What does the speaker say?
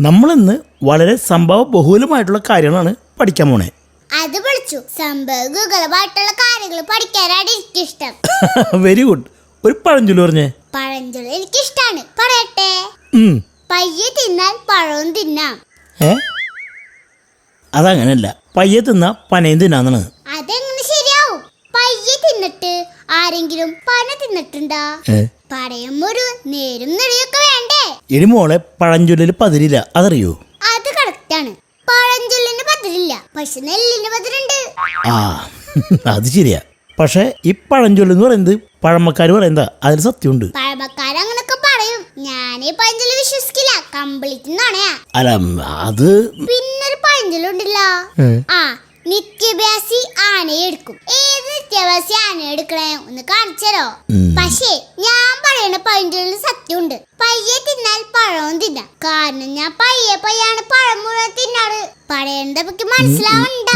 നമ്മളിന്ന് വളരെ സംഭവ ബഹുലമായിട്ടുള്ള കാര്യങ്ങളാണ് പഠിക്കാൻ പോണേ. അത് പഠിച്ചു. സംഭവമായിട്ടുള്ള കാര്യങ്ങൾ പഠിക്കാനാണ് എനിക്കിഷ്ടം. Very good. ഒരു പഴഞ്ചൊല്ല് പറഞ്ഞേ. പഴഞ്ചൊല്ല് എനിക്കിഷ്ടാണ്, പറയട്ടെ. പയ്യെ തിന്നാൽ പഴവും തിന്നാം. അതങ്ങനല്ല, പയ്യെ തിന്ന പനയും തിന്നാന്നാണ്. അതെങ്ങനെ ശരിയാവും? പയ്യെ തിന്നിട്ട് ആരെങ്കിലും പന തിന്നിട്ടുണ്ടാ? പടയും ഒരു നേരും നെടിയൊക്കെ വേണ്ടേ? എടി മോളെ, പഴഞ്ചൊല്ലിൽ പതിരില്ല, അതറിയോ? അത് കറക്റ്റാണ്. പഴഞ്ചൊല്ലിന് പതിരില്ല, പക്ഷെ നെല്ലിന് പതിരുണ്ട്. ആ അത് ശരിയാ. പക്ഷെ ഈ പഴഞ്ചൊല്ല് എന്ന് പറയുന്നത് പഴമക്കാര് പറയുന്നതാ, അതിൽ സത്യമുണ്ട്. പഴമക്കാരങ്ങനൊക്കെ പറയും. ഞാൻ ഈ പഴഞ്ചൊല്ല് വിശ്വസിക്കില്ല, കംപ്ലീറ്റ് നുണയാ. അല്ല അത് പിന്നൊരു പഴഞ്ചൊല്ലുണ്ടല്ല, നിത്യാഭ്യാസി ആനയെ എടുക്കും. ഏത് നിത്യാഭ്യാസി ആനയെ എടുക്കണേ ഒന്ന് കാണിച്ചരോ? പക്ഷേ ഞാൻ പറയണ പഴഞ്ചൊല്ലിന് സത്യമുണ്ട്. പയ്യെ തിന്നാൽ പഴവും തിന്നാം. കാരണം ഞാൻ പയ്യാണ് പഴം മുഴുവൻ തിന്നാറ്. പറയണതൊക്കെ മനസ്സിലാവണ്ട.